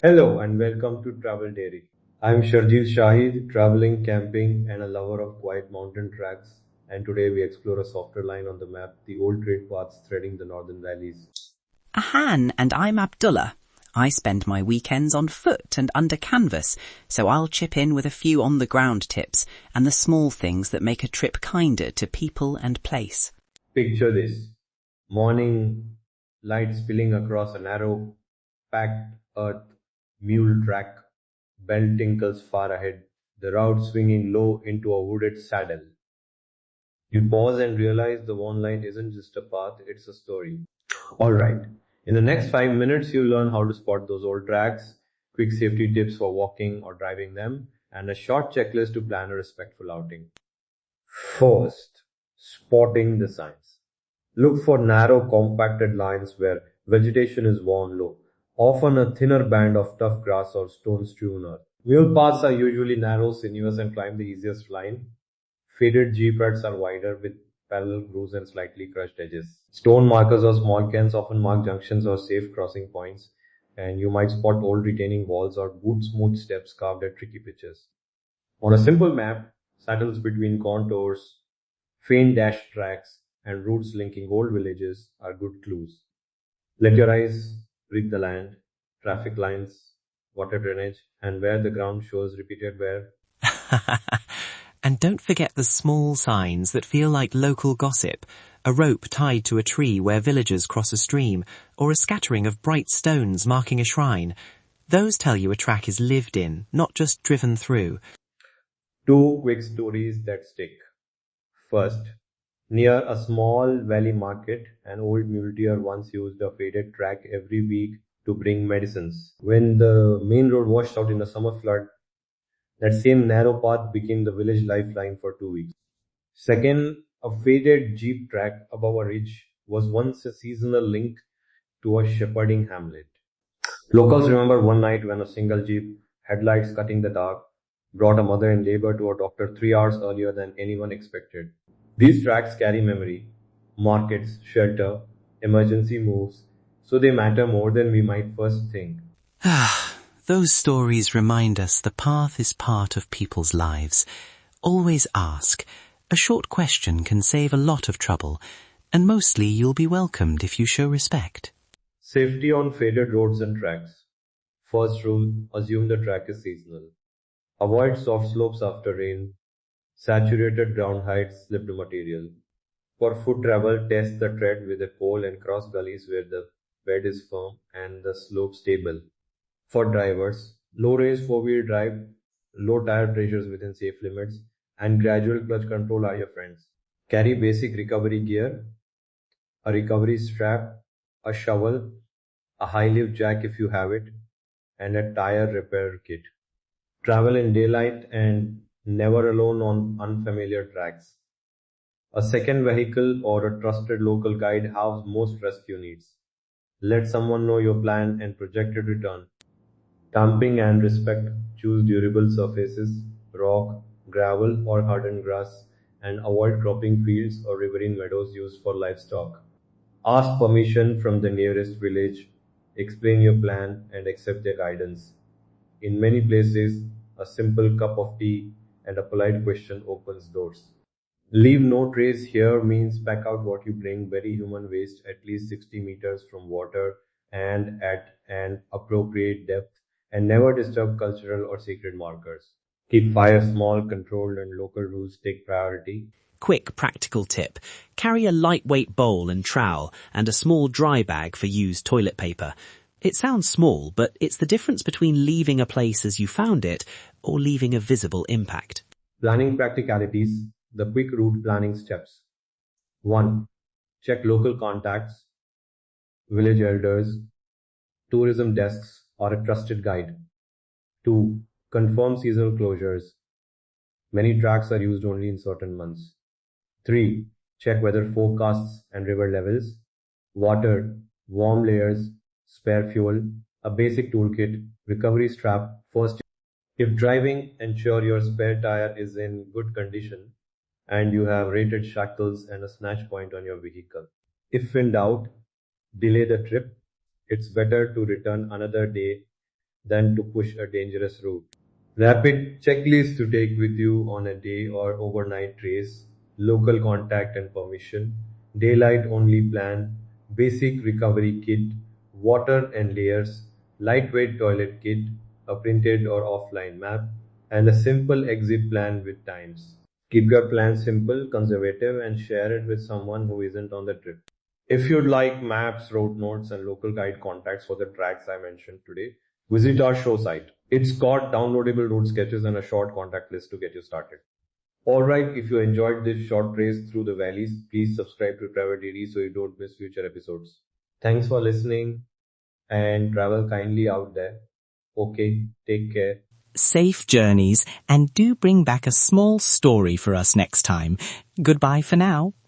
Hello and welcome to Travel Dairy. I'm Sharjeel Shahid, traveling, camping, and a lover of quiet mountain tracks. And today we explore a softer line on the map, the old trade paths threading the northern valleys. Ahan, and I'm Abdullah. I spend my weekends on foot and under canvas, so I'll chip in with a few on-the-ground tips and the small things that make a trip kinder to people and place. Picture this morning light spilling across a narrow, packed earth mule track, bell tinkles far ahead, the route swinging low into a wooded saddle. You pause and realize the one line isn't just a path, it's a story. Alright, in the next 5 minutes, you'll learn how to spot those old tracks, quick safety tips for walking or driving them, and a short checklist to plan a respectful outing. First, spotting the signs. Look for narrow, compacted lines where vegetation is worn low, often a thinner band of tough grass or stone-strewn earth. Mule paths are usually narrow, sinuous, and climb the easiest line. Faded G-pads are wider with parallel grooves and slightly crushed edges. Stone markers or small cairns often mark junctions or safe crossing points, and you might spot old retaining walls or boot-smooth steps carved at tricky pitches. On a simple map, saddles between contours, faint dashed tracks, and routes linking old villages are good clues. Let your eyes read the land, traffic lines, water drainage, and where the ground shows repeated wear. And don't forget the small signs that feel like local gossip, a rope tied to a tree where villagers cross a stream, or a scattering of bright stones marking a shrine. Those tell you a track is lived in, not just driven through. Two quick stories that stick. First, near a small valley market, an old muleteer once used a faded track every week to bring medicines. When the main road washed out in a summer flood, that same narrow path became the village lifeline for 2 weeks. Second, a faded jeep track above a ridge was once a seasonal link to a shepherding hamlet. Locals remember one night when a single jeep, headlights cutting the dark, brought a mother in labor to a doctor 3 hours earlier than anyone expected. These tracks carry memory, markets, shelter, emergency moves, so they matter more than we might first think. Those stories remind us the path is part of people's lives. Always ask. A short question can save a lot of trouble, and mostly you'll be welcomed if you show respect. Safety on faded roads and tracks. First rule, assume the track is seasonal. Avoid soft slopes after rain. Saturated ground hides slipped material. For foot travel, test the tread with a pole and cross gullies where the bed is firm and the slope stable. For drivers, low range four-wheel drive, low tire pressures within safe limits, and gradual clutch control are your friends. Carry basic recovery gear, a recovery strap, a shovel, a high lift jack if you have it, and a tire repair kit. Travel in daylight and never alone on unfamiliar tracks. A second vehicle or a trusted local guide halves most rescue needs. Let someone know your plan and projected return. Camping and respect, choose durable surfaces, rock, gravel or hardened grass, and avoid cropping fields or riverine meadows used for livestock. Ask permission from the nearest village, explain your plan and accept their guidance. In many places, a simple cup of tea and a polite question opens doors. Leave no trace here means pack out what you bring, bury human waste at least 60 meters from water and at an appropriate depth, and never disturb cultural or sacred markers. Keep fire small, controlled, and local rules take priority. Quick practical tip. Carry a lightweight bowl and trowel and a small dry bag for used toilet paper. It sounds small, but it's the difference between leaving a place as you found it or leaving a visible impact. Planning practicalities, the quick route planning steps. 1. Check local contacts, village elders, tourism desks, or a trusted guide. 2. Confirm seasonal closures. Many tracks are used only in certain months. 3. Check weather forecasts and river levels. Water, warm layers, spare fuel, a basic toolkit, recovery strap, first. If driving, ensure your spare tire is in good condition and you have rated shackles and a snatch point on your vehicle. If in doubt, delay the trip. It's better to return another day than to push a dangerous route. Rapid checklist to take with you on a day or overnight race, local contact and permission, daylight only plan, basic recovery kit, water and layers, lightweight toilet kit, a printed or offline map, and a simple exit plan with times. Keep your plan simple, conservative, and share it with someone who isn't on the trip. If you'd like maps, road notes, and local guide contacts for the tracks I mentioned today, visit our show site. It's got downloadable route sketches and a short contact list to get you started. Alright, if you enjoyed this short race through the valleys, please subscribe to Travel Daily so you don't miss future episodes. Thanks for listening and travel kindly out there. Okay, take care. Safe journeys, and do bring back a small story for us next time. Goodbye for now.